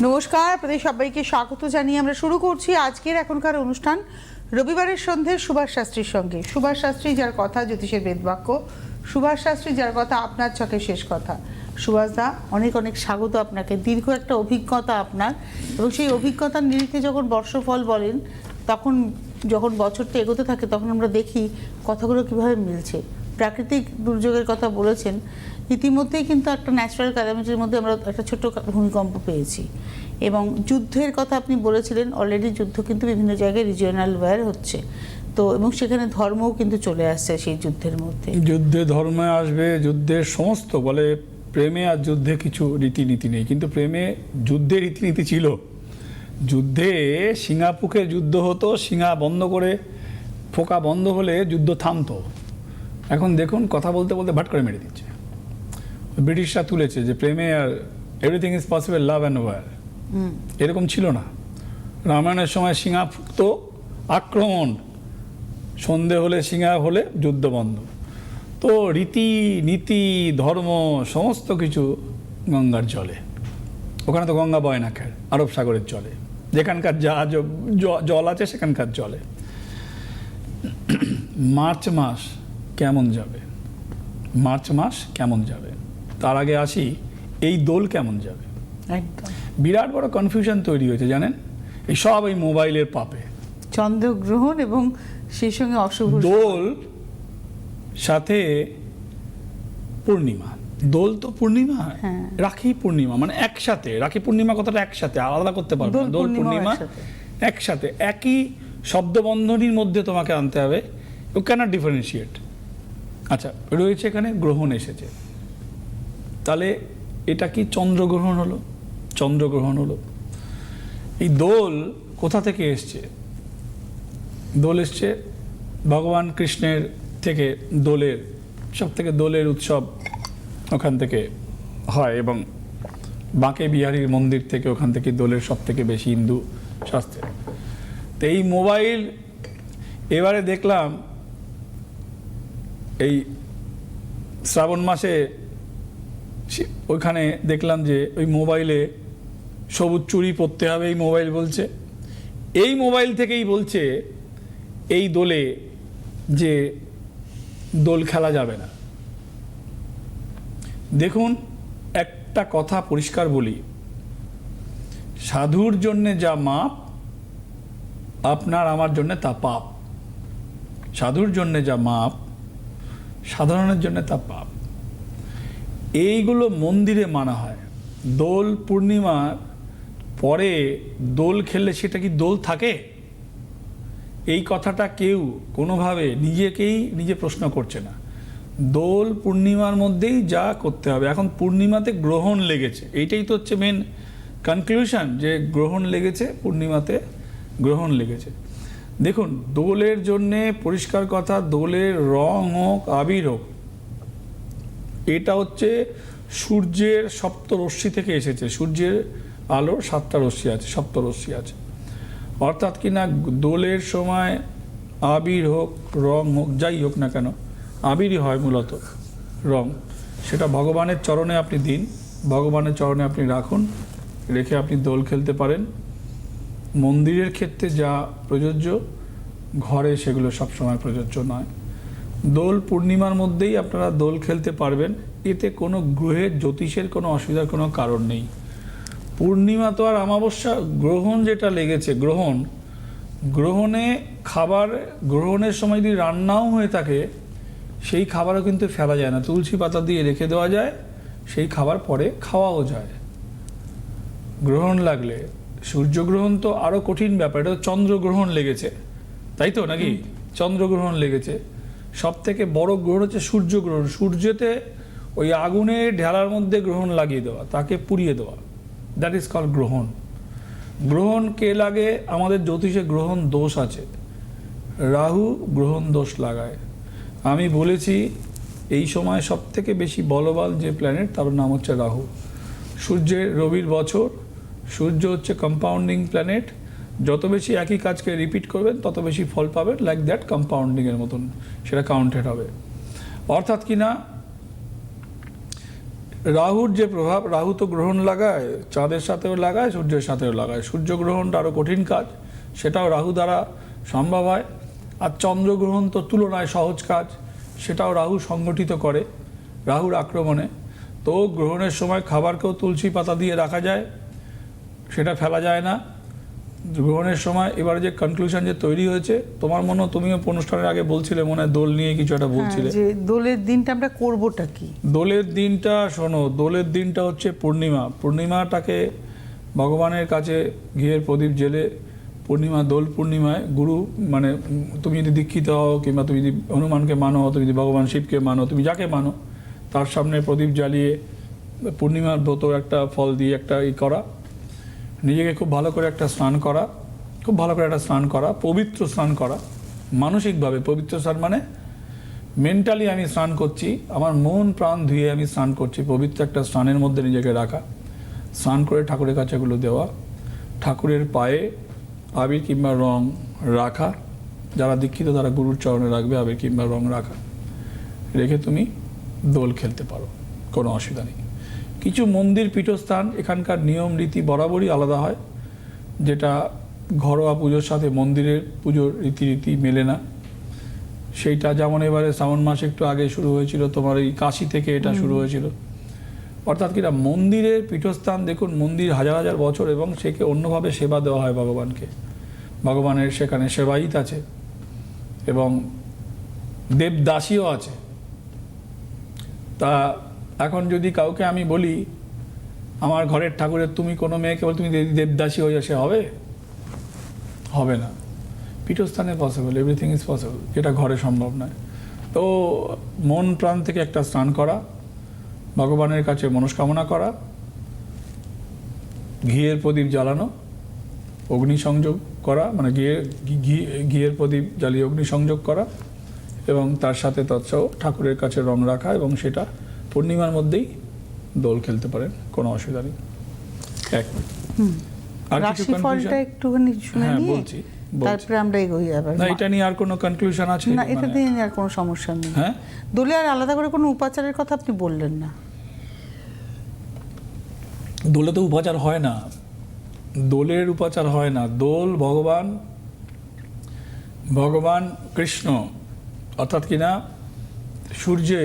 নমস্কার, আপনাদের সবাইকে স্বাগত জানিয়ে আমরা শুরু করছি আজকের এখনকার অনুষ্ঠান রবিবারের সন্ধে সুভাষ শাস্ত্রীর সঙ্গে। সুভাষ শাস্ত্রী যার কথা জ্যোতিষের বেদবাক্য, সুভাষ শাস্ত্রী যার কথা আপনার চোখে শেষ কথা। সুভাষদা, অনেক অনেক স্বাগত আপনাকে। দীর্ঘ একটা অভিজ্ঞতা আপনার, এবং সেই অভিজ্ঞতার নিরিখে যখন বর্ষফল বলেন, তখন যখন বছরটা এগোতে থাকে তখন আমরা দেখি কথাগুলো কীভাবে মিলছে। প্রাকৃতিক দুর্যোগের কথা বলেছেন, ইতিমধ্যেই কিন্তু একটা ন্যাচারাল ক্যালামিটির মধ্যে আমরা একটা ছোট্ট ভূমিকম্প পেয়েছি, এবং যুদ্ধের কথা আপনি বলেছিলেন। অলরেডি যুদ্ধ কিন্তু বিভিন্ন জায়গায় রিজিওনাল ওয়্যার হচ্ছে, তো এবং সেখানে ধর্মও কিন্তু চলে আসছে সেই যুদ্ধের মধ্যে। যুদ্ধে ধর্মে আসবে, যুদ্ধের সমস্ত বলে প্রেমে আর যুদ্ধে কিছু রীতিনীতি নেই, কিন্তু প্রেমে যুদ্ধে রীতিনীতি ছিল। যুদ্ধে সিঙ্গাপুকের যুদ্ধ হতো, সিঙ্গা বন্ধ করে ফোকা বন্ধ হলে যুদ্ধ থামতো। এখন দেখুন কথা বলতে বলতে ভাট করে মেরে দিচ্ছে। ব্রিটিশরা তুলেছে যে প্রেমে আর everything is possible, love and war. এরকম ছিল না। রামায়ণের সময় সিঙ্গা ফুকতো, আক্রমণ, সন্ধে হলে সিঙ্গা হলে যুদ্ধ বন্ধ। তো রীতি নীতি ধর্ম সমস্ত কিছু গঙ্গার জলে। ওখানে তো গঙ্গা বয় না, খের আরব সাগরের জলে, যেখানকার যা জল আছে সেখানকার জলে। মার্চ মাস কেমন যাবে, মার্চ মাস কেমন যাবে, তার আগে আসি এই দোল কেমন যাবে। একদম বিরাট বড় কনফিউশন তৈরি হয়েছে জানেন, এই সব এই মোবাইলের পাপে। চন্দ্রগ্রহণ এবং সেই সঙ্গে অশুভ দোল সাথে পূর্ণিমা, দোল তো পূর্ণিমা, রাখি পূর্ণিমা, মানে একসাথে। রাখি পূর্ণিমা কথাটা একসাথে, আলাদা করতে পারবো না। দোল পূর্ণিমা একসাথে, একই শব্দবন্ধনীর মধ্যে তোমাকে আনতে হবে। You cannot differentiate. আচ্ছা, রয়েছে এখানে গ্রহণ এসেছে, তাহলে এটা কি চন্দ্রগ্রহণ হলো? চন্দ্রগ্রহণ হলো। এই দোল কোথা থেকে এসছে? দোল এসছে ভগবান কৃষ্ণের থেকে। দোলের সব থেকে দোলের উৎসব ওখান থেকে হয়, এবং বাঁকে বিহারীর মন্দির থেকে, ওখান থেকে দোলের সব থেকে বেশি হিন্দু শাস্ত্রে। তো এই মোবাইল, এবারে দেখলাম এই শ্রাবণ মাসে ওইখানে দেখলাম যে ওই মোবাইলে সবুজ চুড়ি পরতে হবে, এই মোবাইল বলছে। এই মোবাইল থেকেই বলছে এই দোলে যে দোল খেলা যাবে না। দেখুন, একটা কথা পরিষ্কার বলি, সাধুর জন্যে যা মাপ, আপনার আমার জন্যে তা পাপ। সাধুর জন্যে যা মাপ, সাধারণের জন্যে তা পাপ। এইগুলো মন্দিরে মানা হয়। দোল পূর্ণিমার পরে দোল খেললে সেটা কি দোল থাকে? এই কথাটা কেউ কোনোভাবে নিজে প্রশ্ন করছে না। দোল পূর্ণিমার মধ্যেই যা করতে হবে। এখন পূর্ণিমাতে গ্রহণ লেগেছে, এইটাই তো হচ্ছে মেন কনক্লুশন, যে গ্রহণ লেগেছে, পূর্ণিমাতে গ্রহণ লেগেছে। দেখুন, দোলের জন্যে পরিষ্কার কথা, দোলের রং হোক আবির হোক, এটা হচ্ছে সূর্যের সপ্তরশ্মি থেকে এসেছে। সূর্যের আলোর 7টা রশ্মি আছে, সপ্তরশ্মি আছে। অর্থাৎ কিনা দোলের সময় আবির হোক, রং হোক, যাই হোক না কেন, আবিরই হয় মূলত রং। সেটা ভগবানের চরণে আপনি দিন, ভগবানের চরণে আপনি রাখুন, রেখে আপনি দোল খেলতে পারেন। মন্দিরের ক্ষেত্রে যা প্রযোজ্য, ঘরে সেগুলো সবসময় প্রযোজ্য নয়। দোল পূর্ণিমার মধ্যেই আপনারা দোল খেলতে পারবেন, এতে কোনো গ্রহের জ্যোতিষের কোনো অসুবিধার কোনো কারণ নেই। পূর্ণিমা তো আর অমাবস্যা, গ্রহণ যেটা লেগেছে, গ্রহণে খাবার, গ্রহণের সময় যদি রান্নাও হয়ে থাকে, সেই খাবারও কিন্তু ফেলা যায় না, তুলসী পাতা দিয়ে রেখে দেওয়া যায়, সেই খাবার পরে খাওয়াও যায়। গ্রহণ লাগলে, সূর্যগ্রহণ তো আরও কঠিন ব্যাপার, এটা চন্দ্রগ্রহণ লেগেছে, তাই তো নাকি? চন্দ্রগ্রহণ লেগেছে। সব থেকে বড় গ্রহণ হচ্ছে সূর্যগ্রহণ। সূর্যতে ওই আগুনের ঢেলার মধ্যে গ্রহণ লাগিয়ে দেওয়া, তাকে পুড়িয়ে দেওয়া, দ্যাট ইজ কল্ড গ্রহণ। গ্রহণ কে লাগে? আমাদের জ্যোতিষে গ্রহণ দোষ আছে, রাহু গ্রহণ দোষ লাগায়। আমি বলেছি এই সময় সব থেকে বেশি বলবান যে প্ল্যানেট, তার নাম হচ্ছে রাহু। সূর্যের রবির বছর, সূর্য হচ্ছে কম্পাউন্ডিং প্ল্যানেট। যত বেশি একই কাজকে রিপিট করবেন তত বেশি ফল পাবেন, লাইক দ্যাট কম্পাউন্ডিংয়ের মতন সেটা কাউন্টেড হবে। অর্থাৎ কিনা রাহুর যে প্রভাব, রাহু তো গ্রহণ লাগায়, চাঁদের সাথেও লাগায়, সূর্যের সাথেও লাগায়। সূর্যগ্রহণটা আরও কঠিন কাজ, সেটাও রাহু দ্বারা সম্ভব হয়। আর চন্দ্রগ্রহণ তো তুলনায় সহজ কাজ, সেটাও রাহু সংগঠিত করে রাহুর আক্রমণে। তো গ্রহণের সময় খাবারকেও তুলসী পাতা দিয়ে রাখা যায়, সেটা ফেলা যায় না গ্রহণের সময়। এবারে যে কনক্লুশন যে তৈরি হয়েছে, তোমার মনে হয় তুমিও অনুষ্ঠানের আগে বলছিলে, মনে হয় দোল নিয়ে কিছু একটা বলছিলে। যে দোলের দিনটা আমরা করবোটা কি? দোলের দিনটা শোনো, দোলের দিনটা হচ্ছে পূর্ণিমা। পূর্ণিমাটাকে ভগবানের কাছে ঘিয়ের প্রদীপ জেলে পূর্ণিমা, দোল পূর্ণিমায় গুরু মানে তুমি যদি দীক্ষিত হও, কিংবা তুমি যদি হনুমানকে মানো, তুমি যদি ভগবান শিবকে মানো, তুমি যাকে মানো, তার সামনে প্রদীপ জ্বালিয়ে পূর্ণিমার ব্রত একটা ফল দিয়ে একটা করা, নিজেকে খুব ভালো করে একটা স্নান করা, খুব ভালো করে একটা স্নান করা, পবিত্র স্নান করা, মানসিকভাবে পবিত্র স্নান মানে মেন্টালি আমি স্নান করছি, আমার মন প্রাণ ধুয়ে আমি স্নান করছি, পবিত্র একটা স্নানের মধ্যে নিজেকে রাখা। স্নান করে ঠাকুরের কাছে এগুলো দেওয়া, ঠাকুরের পায়ে আবির কিংবা রং রাখা, যারা দীক্ষিত তারা গুরুর চরণে রাখবে আবির কিংবা রং রাখা, রেখে তুমি দোল খেলতে পারো, কোনো অসুবিধা নেই। কিছু মন্দির পীঠস্থান এখানকার নিয়ম রীতি বরাবরই আলাদা হয়, যেটা ঘরোয়া পুজোর সাথে মন্দিরের পুজোর রীতিনীতি মেলে না। সেইটা যেমন এবারে শ্রাবণ মাস একটু আগে শুরু হয়েছিল, তোমার এই কাশি থেকে এটা শুরু হয়েছিল। অর্থাৎ কিনা মন্দিরের পীঠস্থান, দেখুন মন্দির হাজার হাজার বছর, এবং সেকে অন্যভাবে সেবা দেওয়া হয় ভগবানকে। ভগবানের সেখানে সেবায়িত আছে এবং দেবদাসীও আছে। তা এখন যদি কাউকে আমি বলি আমার ঘরের ঠাকুরের তুমি কোনো মেয়েকে বল তুমি দেবদাসী হয়ে সে হবে? হবে না। পীঠস্থানে পসিবল, এভরিথিং ইজ পসিবল, যেটা ঘরে সম্ভব নয়। তো মন প্রাণ থেকে একটা স্নান করা, ভগবানের কাছে মনস্কামনা করা, ঘিয়ের প্রদীপ জ্বালানো, অগ্নিসংযোগ করা, মানে ঘিয়ের প্রদীপ জ্বালিয়ে অগ্নিসংযোগ করা, এবং তার সাথে তৎসহ ঠাকুরের কাছে রং রাখা, এবং সেটা পূর্ণিমার মধ্যেই দোল খেলতে পারেন, কোনো অসুবিধা নেই। আর কিছু রাশিফলটা একটুখানি শুনে হ্যাঁ নিয়ে বলছি। তারপরে আমরা এগোই আবার। না, এটা নিয়ে আর কোনো কনক্লুশন আছে? না, এটা নিয়ে আর কোনো সমস্যা নেই। হ্যাঁ, দোলে আর আলাদা করে কোনো উপাচারের কথা আপনি বললেন না। দোলে তো উপাচার হয় না, দোলের উপাচার হয় না। দোল ভগবান কৃষ্ণ, অর্থাৎ কিনা সূর্যে,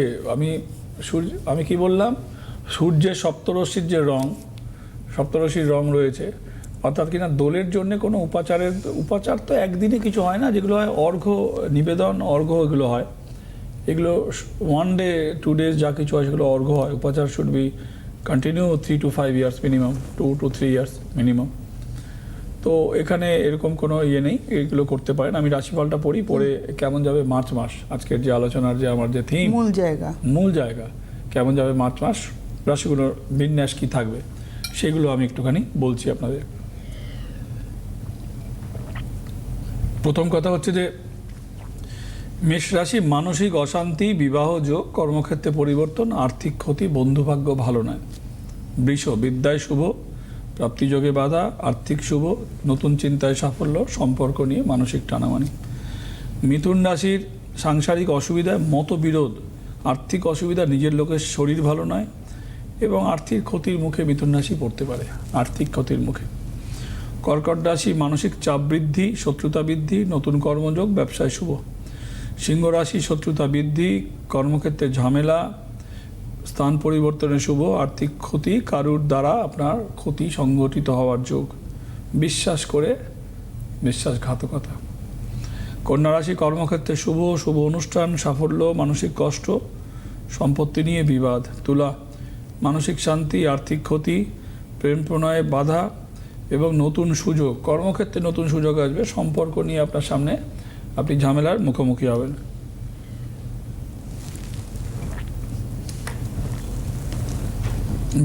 আমি কি বললাম, সূর্যের সপ্তরশ্মির যে রং, সপ্তরশ্মির রং রয়েছে, অর্থাৎ কিনা দোলের জন্য কোনো উপাচার তো একদিনে কিছু হয় না। যেগুলো হয় অর্ঘ্য নিবেদন, অর্ঘ্য এগুলো হয়, এগুলো 1 ডে 2 days যা কিছু হয় সেগুলো অর্ঘ্য হয়। উপাচার should be continue 3 to 5 years minimum, 2 to 3 years minimum. তো এখানে এরকম কোনো নেই, এগুলো করতে পারেন। আমি রাশিফলটা পড়ে কেমন যাবে মার্চ মাস, আজকের যে আলোচনার যে আমার যে থিম, মূল জায়গা কেমন যাবে মার্চ মাস, রাশিগুলোর বিন্যাস কি থাকবে, সেগুলো আমি একটুখানি বলছি আপনাদের। প্রথম কথা হচ্ছে যে মেষ রাশি, মানসিক অশান্তি, বিবাহ যোগ, কর্মক্ষেত্রে পরিবর্তন, আর্থিক ক্ষতি, বন্ধুভাগ্য ভালো নয়। বৃষ, বিদ্যায় শুভ, প্রাপ্তিযোগে বাধা, আর্থিক শুভ, নতুন চিন্তায় সাফল্য, সম্পর্ক নিয়ে মানসিক টানামানি। মিথুন রাশির সাংসারিক অসুবিধায় মতবিরোধ, আর্থিক অসুবিধা, নিজের লোকের শরীর ভালো নয়, এবং আর্থিক ক্ষতির মুখে মিথুন রাশি পড়তে পারে, আর্থিক ক্ষতির মুখে। কর্কট রাশি, মানসিক চাপ বৃদ্ধি, শত্রুতা বৃদ্ধি, নতুন কর্মযোগ, ব্যবসায় শুভ। সিংহ রাশি, শত্রুতা বৃদ্ধি, কর্মক্ষেত্রে ঝামেলা, স্থান পরিবর্তনে শুভ, আর্থিক ক্ষতি, কারুর দ্বারা আপনার ক্ষতি সংঘটিত হওয়ার যোগ, বিশ্বাসঘাতকতা। কন্যা রাশি, কর্মক্ষেত্রে শুভ অনুষ্ঠান, সাফল্য, মানসিক কষ্ট, সম্পত্তি নিয়ে বিবাদ। তুলা, মানসিক শান্তি, আর্থিক ক্ষতি, প্রেম প্রণয়ে বাধা এবং নতুন সুযোগ। কর্মক্ষেত্রে নতুন সুযোগ আসবে, সম্পর্ক নিয়ে আপনার সামনে আপনি ঝামেলার মুখোমুখি হবেন।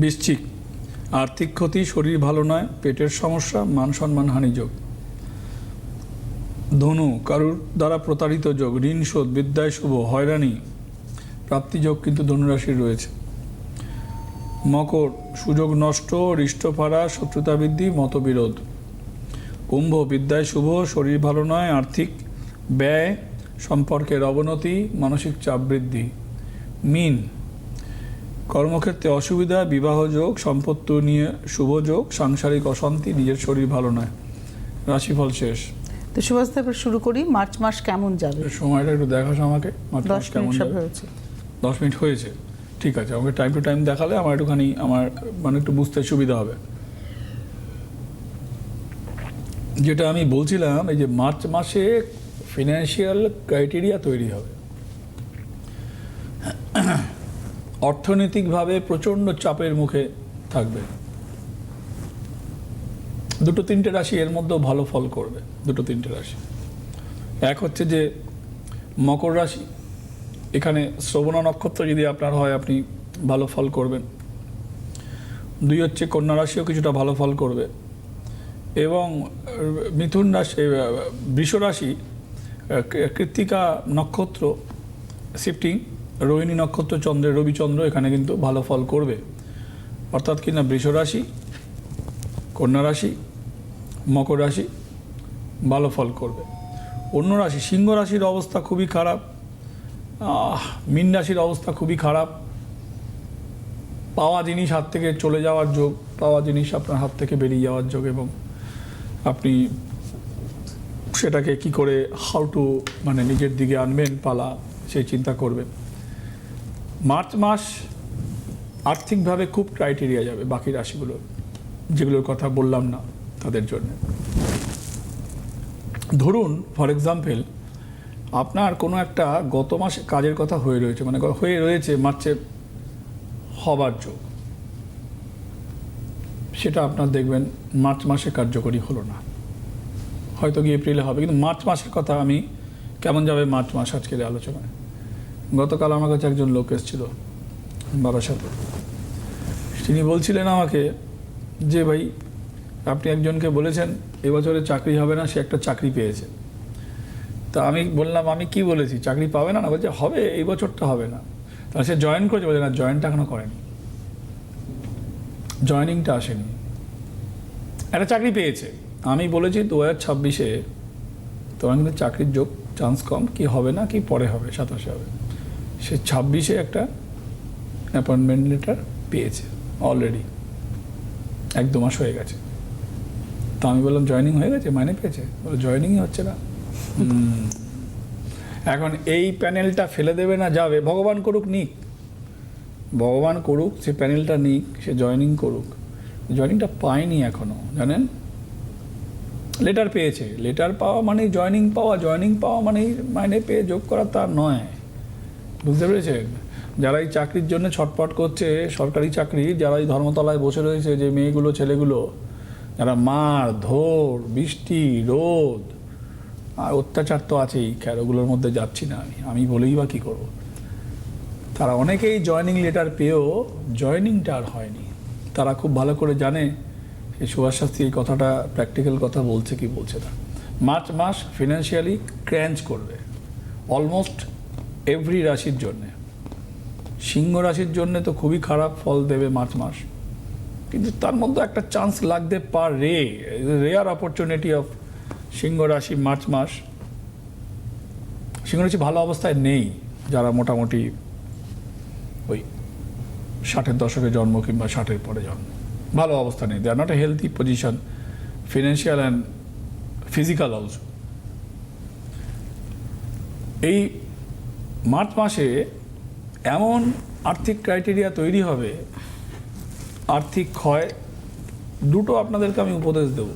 বৃশ্চিক, আর্থিক ক্ষতি, শরীর ভালো নয়, পেটের সমস্যা, মান সম্মান হানি যোগ। ধনু, কারুর দ্বারা প্রতারিত যোগ, ঋণ শোধ, বিদ্যায় শুভ, হয়রানি, প্রাপ্তি যোগ কিন্তু ধনুরাশির রয়েছে। মকর, সুযোগ নষ্ট, হৃষ্টফাড়া, শত্রুতা বৃদ্ধি, মতবিরোধ। কুম্ভ, বিদ্যায় শুভ, শরীর ভালো নয়, আর্থিক ব্যয়, সম্পর্কের অবনতি, মানসিক চাপ বৃদ্ধি। মীন, কর্মক্ষেত্রে অসুবিধা, বিবাহ যোগ, সম্পত্তি নিয়ে শুভ যোগ, সাংসারিক অশান্তি, নিজের শরীর ভালো নয়। রাশিফল শেষ। তো সুভাষ দা, এবার শুরু করি। মার্চ মাস কেমন যাবে? সময়টা একটু দেখাস আমাকে, মার্চ 10 মাস কেমন মিনিট সব যাবে? হয়েছে। 10 মিনিট হয়েছে, ঠিক আছে। আমাকে টাইম টু টাইম দেখালে আমার একটুখানি আমার মানে একটু বুঝতে সুবিধা হবে। যেটা আমি বলছিলাম, এই যে মার্চ মাসে ফিনান্সিয়াল ক্রাইটেরিয়া তৈরি হবে, অর্থনৈতিকভাবে প্রচণ্ড চাপের মুখে থাকবে। 2-3টে রাশি এর মধ্যেও ভালো ফল করবে। 2-3টে রাশি, এক হচ্ছে যে মকর রাশি, এখানে শ্রবণা নক্ষত্র যদি আপনার হয় আপনি ভালো ফল করবেন। 2 হচ্ছে কন্যা রাশিও কিছুটা ভালো ফল করবে। এবং মিথুন রাশি, বৃষ রাশি, কৃত্তিকা নক্ষত্র শিফটিং, রোহিণী নক্ষত্র চন্দ্রের রবিচন্দ্র এখানে কিন্তু ভালো ফল করবে। অর্থাৎ কিনা বৃষ রাশি, কন্যা রাশি, মকর রাশি ভালো ফল করবে। অন্য রাশি, সিংহ রাশির অবস্থা খুবই খারাপ, মীন রাশির অবস্থা খুবই খারাপ। পাওয়া জিনিস হাত থেকে চলে যাওয়ার যোগ, পাওয়া জিনিস আপনার হাত থেকে বেরিয়ে যাওয়ার যোগ, এবং আপনি সেটাকে কি করে হাউ টু মানে নিজের দিকে আনবেন পালা, সেই চিন্তা করবেন। মার্চ মাস আর্থিকভাবে খুব ক্রাইটেরিয়া যাবে বাকি রাশিগুলো, যেগুলোর কথা বললাম না তাদের জন্য। ধরুন ফর এক্সাম্পল, আপনার কোনো একটা গত মাসে কাজের কথা হয়ে রয়েছে, মানে হয়ে রয়েছে মার্চে হবার যোগ, সেটা আপনার দেখবেন মার্চ মাসে কার্যকরী হলো না, হয়তো গিয়ে এপ্রিলে হবে। কিন্তু মার্চ মাসের কথা আমি কেমন যাবে মার্চ মাস আজকের আলোচনায়। গতকাল আমার কাছে একজন লোক এসেছিল বারাসাতে, তিনি বলছিলেন আমাকে যে ভাই আপনি একজনকে বলেছেন এবছরে চাকরি হবে না, সে একটা চাকরি পেয়েছে। তা আমি বললাম আমি কি বলেছি, চাকরি পাবে না? না, বলছে হবে, এই বছরটা হবে না। তাহলে সে জয়েন করেছে, বলছে না জয়েনটা এখনো করেনি, জয়েনিংটা আসেনি, একটা চাকরি পেয়েছে। আমি বলেছি 2026-এ তোমার কিন্তু চাকরির যোগ চান্স কম, কি হবে না কি পরে হবে, 27-এ হবে। সে 26-এ একটা অ্যাপয়েন্টমেন্ট লেটার পেয়েছে অলরেডি, 1-2 মাস হয়ে গেছে। তো আমি বললাম জয়েনিং হয়ে গেছে, মাইনে পেয়েছে? বলে জয়েনিংই হচ্ছে না। এখন এই প্যানেলটা ফেলে দেবে না যাবে, ভগবান করুক নিক, ভগবান করুক, সে প্যানেলটা নিক, সে জয়েনিং করুক। জয়েনিংটা পায়নি এখনো, জানেন। লেটার পেয়েছে, লেটার পাওয়া মানে জয়েনিং পাওয়া, জয়েনিং পাওয়া মানে মাইনে পেয়ে যোগ করা তা নয়, বুঝতে পেরেছেন? যারা এই চাকরির জন্য ছটপট করছে, সরকারি চাকরি, যারা এই ধর্মতলায় বসে রয়েছে, যে মেয়েগুলো ছেলেগুলো যারা মার ধর বৃষ্টি রোদ আর অত্যাচার তো আছেই, খের ওগুলোর মধ্যে যাচ্ছি না আমি বলেই বা কী করবো। তারা অনেকেই জয়েনিং লেটার পেয়েও জয়েনিংটা আর হয়নি। তারা খুব ভালো করে জানে এই সুভাষ শাস্ত্রী এই কথাটা প্র্যাকটিক্যাল কথা বলছে কি বলছে না। মার্চ মাস ফিনান্সিয়ালি ক্র্যাঞ্চ করবে অলমোস্ট এভরি রাশির জন্যে। সিংহ রাশির জন্যে তো খুবই খারাপ ফল দেবে মার্চ মাস, কিন্তু তার মধ্যে একটা চান্স লাগতে পারে, রেয়ার অপরচুনিটি অফ সিংহ রাশি মার্চ মাস। সিংহ রাশি ভালো অবস্থায় নেই, যারা মোটামুটি ওই 60-এর দশকে জন্ম কিংবা 60-এর পরে জন্ম, ভালো অবস্থা নেই। They are not a healthy position, financial and physical also. এই মার্চ মাসে এমন আর্থিক ক্রাইটেরিয়া তৈরি হবে, আর্থিক ক্ষয়। দুটো আপনাদেরকে আমি উপদেশ দেব।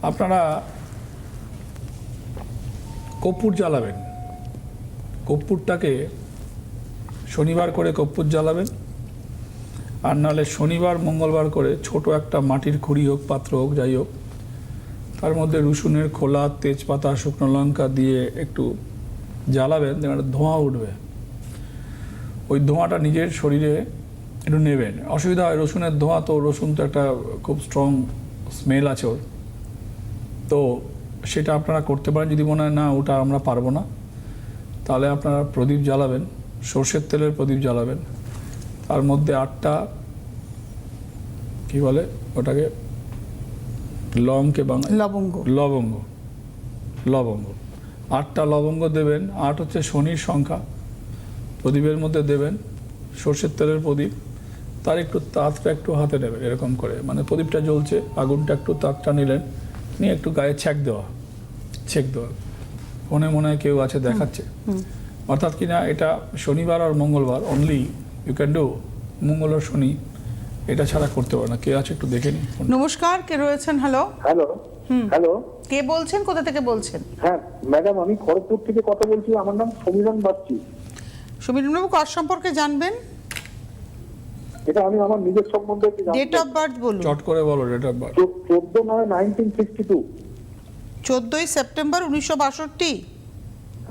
আপনারা কর্পূর জ্বালাবেন, কর্পূরটাকে শনিবার করে কর্পূর জ্বালাবেন, আর নাহলে শনিবার মঙ্গলবার করে ছোট একটা মাটির খুঁড়ি হোক, পাত্র হোক, যাই হোক, তার মধ্যে রসুনের খোলা, তেজপাতা, শুকনো লঙ্কা দিয়ে একটু জ্বালাবেন, দেখবেন ধোঁয়া উঠবে। ওই ধোঁয়াটা নিজের শরীরে একটু নেবেন। অসুবিধা হয়, রসুনের ধোঁয়া তো, রসুন তো একটা খুব স্ট্রং স্মেল আছে ওর, তো সেটা আপনারা করতে পারেন। যদি মনে হয় না ওটা আমরা পারবো না, তাহলে আপনারা প্রদীপ জ্বালাবেন, সর্ষের তেলের প্রদীপ জ্বালাবেন, তার মধ্যে 8টা কি বলে ওটাকে, লংকে বাংলা লবঙ্গ, লবঙ্গ, লবঙ্গ 8টা লবঙ্গ দেবেন। 8 হচ্ছে শনির সংখ্যা, প্রদীপের মধ্যে দেবেন। সর্ষের তেলের প্রদীপ, তার একটু তাতটা একটু হাতে নেবেন এরকম করে, মানে প্রদীপটা জ্বলছে, আগুনটা একটু তাতটা নিলেন, নিয়ে একটু গায়ে ছ্যাঁক দেওয়া, ফোনে মনে হয় কেউ আছে দেখাচ্ছে, অর্থাৎ কিনা এটা শনিবার আর মঙ্গলবার অনলি ইউ ক্যান ডু, মঙ্গল আর শনি, এটা ছাড়া করতে পারে না। কে আছে একটু দেখে নিন। নমস্কার, কে রয়েছেন? হ্যালো, হ্যালো হ্যালো কে বলছেন, কোথা থেকে বলছেন? হ্যাঁ ম্যাডাম, আমি খড়গপুর থেকে কথা বলছি। আমার নাম সমীরণ বাগচি। সমীরণবাবু, কার সম্পর্কে জানবেন? এটা আমি আমার নিজের সম্বন্ধে একটু জানতে ডেট অফ বার্থ বলুন। চট করে বলো ডেট অফ বার্থ। 14/9/1962। 14ই সেপ্টেম্বর 1962।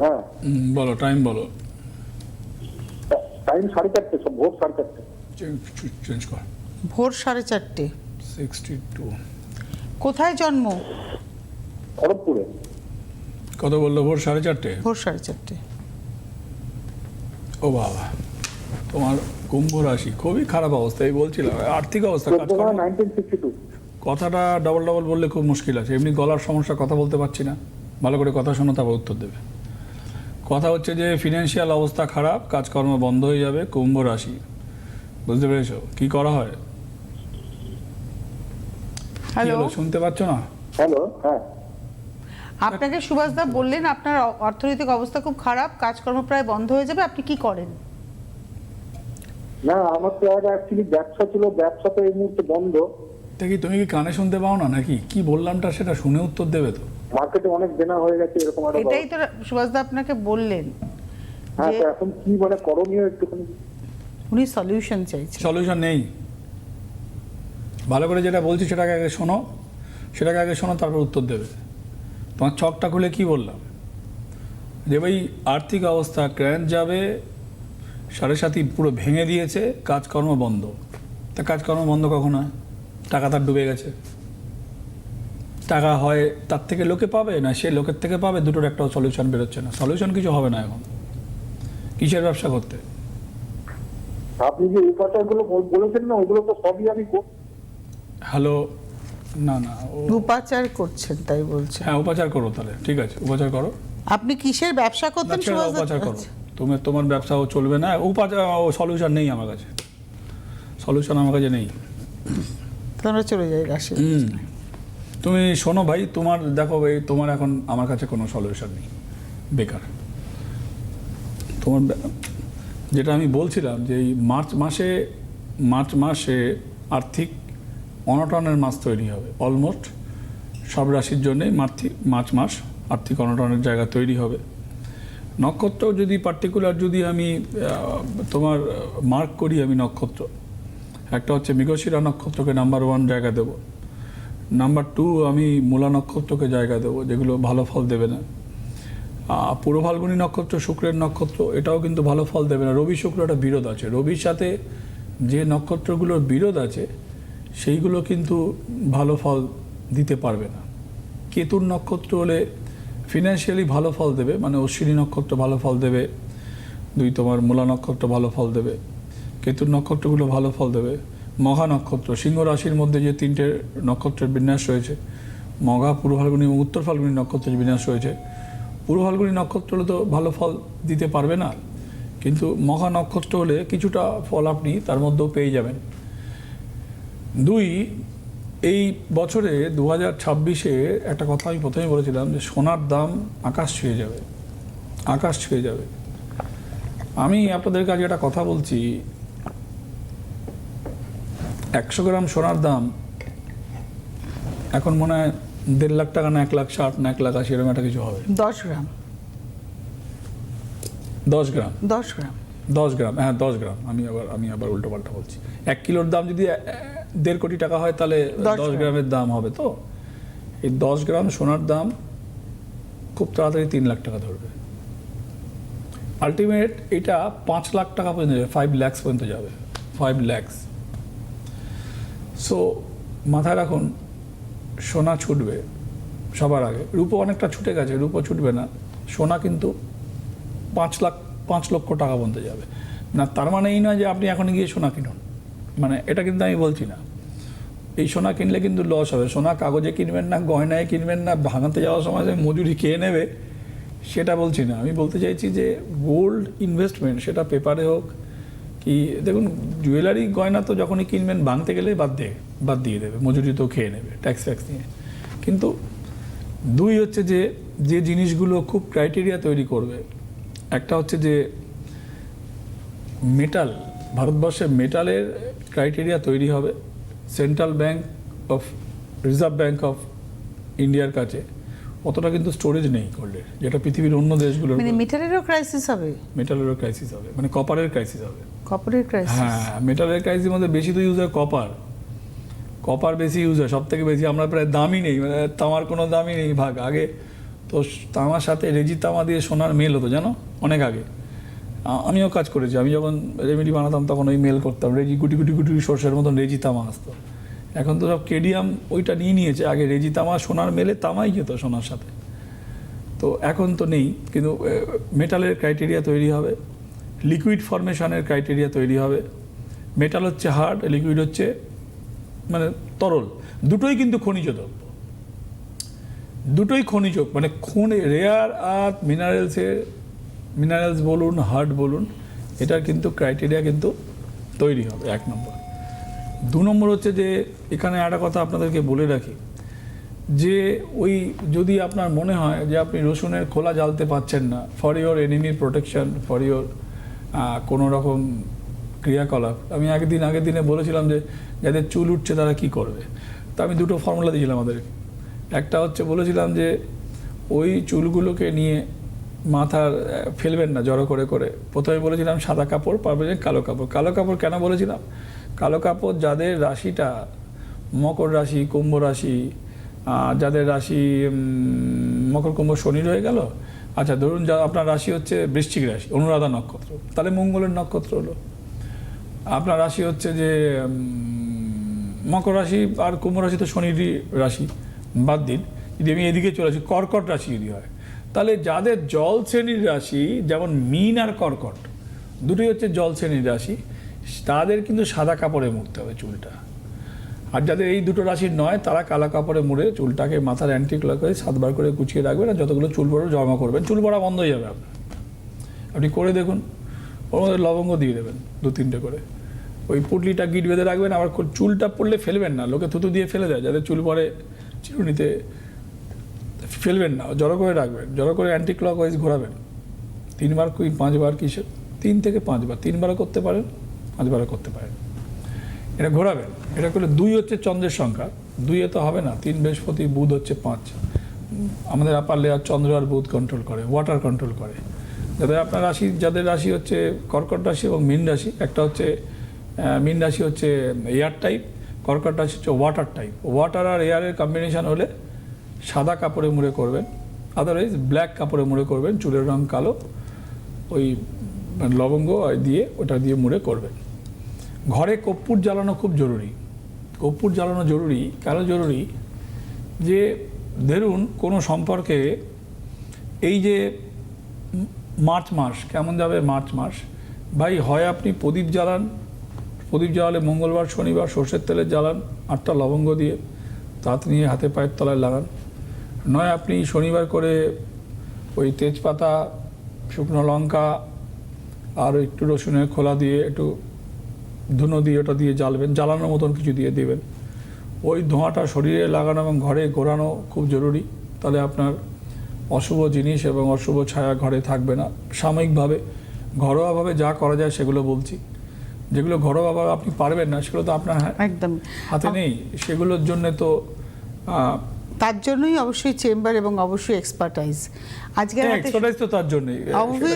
হ্যাঁ, বলো টাইম বলো। টাইম 4:30, সব ভোর 4:30। চেঞ্জ কর। ভোর 4:30। 62। কোথায় জন্ম? খড়গপুরে। কত বললো? ভোর 4:30। ভোর 4:30। ও বাবা, তোমার কুম্ভ রাশি, খুবই খারাপ অবস্থা। এই বলছিলাম আর্থিক অবস্থা, কাজকর্ম, 14/9/1962। কথাটা ডবল ডবল বললে খুব মুশকিল আছে। এমনি গলার সমস্যা, কথা বলতে পারছি না ভালো করে, কথা শোনো তারপর উত্তর দেবে। কথা হচ্ছে যে ফিনান্সিয়াল অবস্থা খারাপ, কাজকর্ম বন্ধ হয়ে যাবে, কুম্ভ রাশি, বুঝতে পেরেছো? কি করা হয়? কি হ্যালো, হলো, শুনতে পাচ্ছ না? হ্যালো, হ্যাঁ। আপনাকে সুভাষদা বললেন আপনার অর্থনৈতিক অবস্থা খুব খারাপ, কাজকর্ম প্রায় বন্ধ হয়ে যাবে, আপনি কি করেন? না, আমার তো অ্যাকচুয়ালি ব্যবসা ছিল, ব্যবসা তো এই মুহূর্তে বন্ধ। দেখি তুমি কি কানে শুনতে পাও না নাকি? কি বললামটা সেটা শুনে উত্তর দেবে তো। মার্কেটে অনেক দেনা হয়ে গেছে, এরকম একটা এটাই তো সুভাষদা আপনাকে বললেন হ্যাঁ, যে তো এখন কি মানে করণীয় একটুখানি। উনি সলিউশন চাইছেন। সলিউশন নেই। ভালো করে যেটা বলছি সেটাকে আগে শোনো, তারপর উত্তর দেবে। তোমার ছকটা খুলে কি বললাম, যে ভাই আর্থিক অবস্থা ক্র্যাঞ্চ যাবে, 7.5 পুরো ভেঙে দিয়েছে, কাজকর্ম বন্ধ। তা কাজকর্ম বন্ধ কখন হয়? টাকা তার ডুবে গেছে। টাকা হয় তার থেকে লোকে পাবে, না সে লোকের থেকে পাবে, দুটোর একটাও সলিউশন বেরোচ্ছে না। সলিউশন কিছু হবে না এখন। কিসের ব্যবসা করতে? আপনি যে উপাচারগুলো বলেছেন না, ওগুলো তো সবই আমি হ্যালো, না উপাচার করছেন তাই বলছেন? হ্যাঁ, উপাচার করো তাহলে, ঠিক আছে উপাচার করো। আপনি কিসের ব্যবসা না, করতেন ছেড়ে দাও, সুভাষদা? উপাচার করো। আচ্ছা, তোমার ব্যবসাও চলবে না। উপাচার সলিউশন নেই আমার কাছে, সলিউশন আমার কাছে নেই। তোমরা চলে যাই রাশি। তুমি শোনো ভাই, তোমার দেখো ভাই, তোমার এখন আমার কাছে কোনো সলিউশন নেই, বেকার। তোমার যেটা আমি বলছিলাম যে এই মার্চ মাসে আর্থিক অনটনের মাস তৈরি হবে। অলমোস্ট সব রাশির জন্যই মার্চ মাস আর্থিক অনটনের জায়গা তৈরি হবে। নক্ষত্র যদি পার্টিকুলার যদি আমি তোমার মার্ক করি, আমি নক্ষত্র একটা হচ্ছে মৃগশিরা নক্ষত্রকে নাম্বার 1 জায়গা দেব, নাম্বার 2 আমি মূলা নক্ষত্রকে জায়গা দেবো, যেগুলো ভালো ফল দেবে না। পূর্ব ফাল্গুনী নক্ষত্র শুক্রের নক্ষত্র, এটাও কিন্তু ভালো ফল দেবে না। রবি শুক্র একটা বিরোধ আছে, রবির সাথে যে নক্ষত্রগুলোর বিরোধ আছে সেইগুলো কিন্তু ভালো ফল দিতে পারবে না। কেতুর নক্ষত্র হলে ফিনান্সিয়ালি ভালো ফল দেবে, মানে অশ্বিনী নক্ষত্র ভালো ফল দেবে, 2 তোমার মূলা নক্ষত্র ভালো ফল দেবে, কেতুর নক্ষত্রগুলো ভালো ফল দেবে। মঘা নক্ষত্র, সিংহ রাশির মধ্যে যে 3টে নক্ষত্রের বিন্যাস রয়েছে, মঘা, পূর্ব ফাল্গুনী এবং উত্তর ফাল্গুনী নক্ষত্রের বিন্যাস রয়েছে। পূর্ব ফাল্গুনী নক্ষত্র হলে তো ভালো ফল দিতে পারবে না, কিন্তু মঘা নক্ষত্র হলে কিছুটা ফল আপনি তার মধ্যেও পেয়ে যাবেন। 2, এই বছরে 2026-এ একটা কথা আমি প্রথমে বলেছিলাম যে সোনার দাম আকাশ ছুঁয়ে যাবে। আমি আপনাদের কাছে একটা কথা বলছি, 100 গ্রাম সোনার দাম এখন মনে হয় 1.5 লাখ টাকা, না 1,60,000 না 1,80,000, এরকম একটা কিছু হবে। 10 গ্রাম 10 গ্রাম 10 গ্রাম 10 গ্রাম, হ্যাঁ 10 গ্রাম। আমি আবার উল্টো পাল্টা বলছি। 1 কিলোর দাম যদি 1.5 কোটি টাকা হয়, তাহলে 10 গ্রামের দাম হবে। তো এই 10 গ্রাম সোনার দাম খুব তাড়াতাড়ি 3 লাখ টাকা ধরবে। আলটিমেট এটা 5 লাখ টাকা পর্যন্ত যাবে, 5 lakhs পর্যন্ত যাবে, 5 lakhs। সো মাথায় রাখুন, সোনা ছুটবে সবার আগে। রূপো অনেকটা ছুটে গেছে, রূপো ছুটবে না। সোনা কিন্তু 5 লক্ষ টাকা পর্যন্ত যাবে না। তার মানে এই নয় যে আপনি এখন গিয়ে সোনা কিনুন, মানে এটা কিন্তু আমি বলছি না। এই সোনা কিনলে কিন্তু লস হবে। সোনা কাগজে কিনবেন না, গয়নায় কিনবেন না, ভাঙাতে যাওয়ার সময় যে মজুরি খেয়ে নেবে সেটা বলছি না। আমি বলতে চাইছি যে গোল্ড ইনভেস্টমেন্ট, সেটা পেপারে হোক, কি দেখুন, জুয়েলারি গয়না তো যখনই কিনবেন ভাঙতে গেলে বাদ দিয়ে দেবে, মজুরি তো খেয়ে নেবে ট্যাক্স নিয়ে। কিন্তু 2 হচ্ছে যে জিনিসগুলো খুব ক্রাইটেরিয়া তৈরি করবে, একটা হচ্ছে যে মেটাল, ভারতবর্ষে মেটালের ক্রাইটেরিয়া তৈরি হবে। Central bank of reserve bank of ইন্ডিয়ার কাছে অতটা কিন্তু স্টোরেজ নেই গোল্ডের, যেটা পৃথিবীর অন্য দেশগুলোর। মানে মেটালেরও ক্রাইসিস হবে, মেটালেরও ক্রাইসিস হবে, মানে কপারের ক্রাইসিস হবে। কপারের ক্রাইসিস? হ্যাঁ, মেটালের ক্রাইসিসের মধ্যে বেশি তো ইউজ হয় কপার বেশি ইউজ হয়, সব থেকে বেশি। আমরা প্রায় দামই নেই, মানে তামার কোনো দামই নেই ভাগ। আগে তো তামার সাথে রেজি তামা দিয়ে সোনার মেল হতো, জানো, অনেক আগে। আমিও কাজ করেছি, আমি যখন রেমেডি বানাতাম তখন ওই মেল করতাম, রেজি গুটি গুটি গুটি সর্ষের মতন রেজি তামা আসতো। এখন তো সব কেডিয়াম ওইটা নিয়ে নিয়েছে, আগে রেজি তামা সোনার মেলে তামাই যেত সোনার সাথে, তো এখন তো নেই। কিন্তু মেটালের ক্রাইটেরিয়া তৈরি হবে, লিকুইড ফরমেশনের ক্রাইটেরিয়া তৈরি হবে। মেটাল হচ্ছে হার্ড, লিকুইড হচ্ছে মানে তরল, দুটোই কিন্তু খনিজ দ্রব্য, দুটোই খনিজ, মানে রেয়ার আর্থ মিনারেলস বলুন, হার্ড বলুন, এটার কিন্তু ক্রাইটেরিয়া কিন্তু তৈরি হবে 1 নম্বর। 2 নম্বর হচ্ছে যে এখানে একটা কথা আপনাদেরকে বলে রাখি, যে ওই যদি আপনার মনে হয় যে আপনি রসুনের খোলা জ্বালতে পারছেন না, for your enemy protection, for your কোনো রকম ক্রিয়াকলাপ, আমি আগের দিনে বলেছিলাম যে যাদের চুল উঠছে তারা কি করবে। তা আমি 2টো ফর্মুলা দিয়েছিলাম আমাদেরকে। একটা হচ্ছে বলেছিলাম যে ওই চুলগুলোকে নিয়ে মাথার ফেলবেন না জড়ো করে করে। প্রথমে বলেছিলাম সাদা কাপড়, পারবে যে কালো কাপড় কেন বলেছিলাম? কালো কাপড় যাদের রাশিটা মকর রাশি, কুম্ভ রাশি, যাদের রাশি মকর কুম্ভ শনি রয়ে গেল, আচ্ছা ধরুন আপনার রাশি হচ্ছে বৃশ্চিক রাশি, অনুরাধা নক্ষত্র, তাহলে মঙ্গলের নক্ষত্র হলো। আপনার রাশি হচ্ছে যে মকর রাশি আর কুম্ভ রাশি তো শনিরই রাশি, বাদ দিন। যদি আমি এদিকে চলে আসি, কর্কট রাশি যদি হয়, তাহলে যাদের জল শ্রেণীর রাশি, যেমন মীন আর কর্কট দুটোই হচ্ছে জল শ্রেণীর রাশি, তাদের কিন্তু সাদা কাপড়ে মুড়তে হবে চুলটা। আর যাদের এই 2টো রাশির নয়, তারা কালো কাপড়ে মুড়ে চুলটাকে মাথার অ্যান্টি ক্লকওয়াইজ 7বার করে কুচিয়ে রাখবেন, আর যতগুলো চুল বড় জমা করবেন, চুল পড়া বন্ধ হয়ে যাবে আপনার। আপনি করে দেখুন, ওর মধ্যে লবঙ্গ দিয়ে দেবেন 2-3টে করে, ওই পুটলিটা গিট বেঁধে রাখবেন। আবার চুলটা পড়লে ফেলবেন না, লোকে থুতু দিয়ে ফেলে দেয়, যাদের চুল পড়ে চিরুনিতে ফেলবেন না, জড়ো করে রাখবেন, জড়ো করে অ্যান্টি ক্লকওয়াইজ ঘোরাবেন 3বার কি 5বার, কিসে 3 থেকে 5বার, 3বারও করতে পারেন, 5বারও করতে পারেন, এটা ঘোরাবেন। এটা করলে 2 হচ্ছে চন্দ্রের সংখ্যা, 2-এ তো হবে না, 3 বৃহস্পতি, বুধ হচ্ছে 5। আমাদের আপার লেয়ার চন্দ্র আর বুধ কন্ট্রোল করে, ওয়াটার কন্ট্রোল করে। যাদের রাশি হচ্ছে কর্কট রাশি এবং মীন রাশি, একটা হচ্ছে মীন রাশি হচ্ছে এয়ার টাইপ, কর্কট রাশি হচ্ছে ওয়াটার টাইপ। ওয়াটার আর এয়ারের কম্বিনেশন হলে সাদা কাপড়ে মুড়ে করবেন, আদারওয়াইজ ব্ল্যাক কাপড়ে মুড়ে করবেন, চুলের রং কালো, ওই লবঙ্গ দিয়ে ওটা দিয়ে মুড়ে করবেন। ঘরে কর্পূর জ্বালানো খুব জরুরি। কর্পূর জ্বালানো জরুরি কেন জরুরি? যে ধরুন কোনো সম্পর্কে এই যে মার্চ মাস কেমন যাবে, মার্চ মাস ভাই, হয় আপনি প্রদীপ জ্বালালে মঙ্গলবার শনিবার সর্ষের তেলের জ্বালান, 8টা লবঙ্গ দিয়ে তাঁত নিয়ে হাতে পায়ের তলায় লাগান, নয় আপনি শনিবার করে ওই তেজপাতা, শুকনো লঙ্কা আর একটু রসুনের খোলা দিয়ে একটু ধুনো দিয়ে ওটা দিয়ে জ্বালবেন, জ্বালানোর মতন কিছু দিয়ে দেবেন। ওই ধোঁয়াটা শরীরে লাগানো এবং ঘরে ঘোরানো খুব জরুরি, তাহলে আপনার অশুভ জিনিস এবং অশুভ ছায়া ঘরে থাকবে না। সাময়িকভাবে ঘরোয়াভাবে যা করা যায় সেগুলো বলছি, যেগুলো ঘরোয়াভাবে আপনি পারবেন না সেগুলো তো আপনার একদম হাতে নেই, সেগুলোর জন্য তো তার জন্যই অবশ্যই চেম্বার এবং অবশ্যই এক্সপার্টাইজ। আজকে এক্সপার্টাইজ তো তার জন্যই,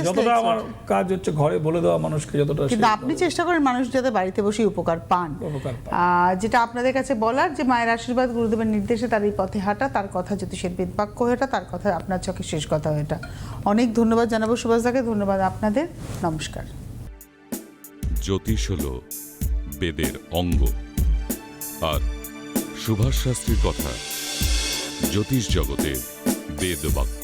যতটা আমার কাজ হচ্ছে ঘরে বলে দেওয়া মানুষকে, যতটা কিন্তু আপনি চেষ্টা করেন মানুষ যাতে বাড়িতে বসে উপকার পান। যেটা আপনাদের কাছে বলার, যে মায়ের আশীর্বাদ, গুরুদেবের নির্দেশে তার এই পথে হাঁটা, তার কথা জ্যোতিষের বেদবাক্য হয়ে ওঠা, তার কথা আপনার চোখে শেষ কথা হয়ে ওঠা। অনেক ধন্যবাদ জানাবো সুভাষদাকে, ধন্যবাদ আপনাদের, নমস্কার। জ্যোতিষ হলো বেদের অঙ্গ, আর সুভাষ শাস্ত্রীর কথা জ্যোতিষ জগতের বেদবাক্য।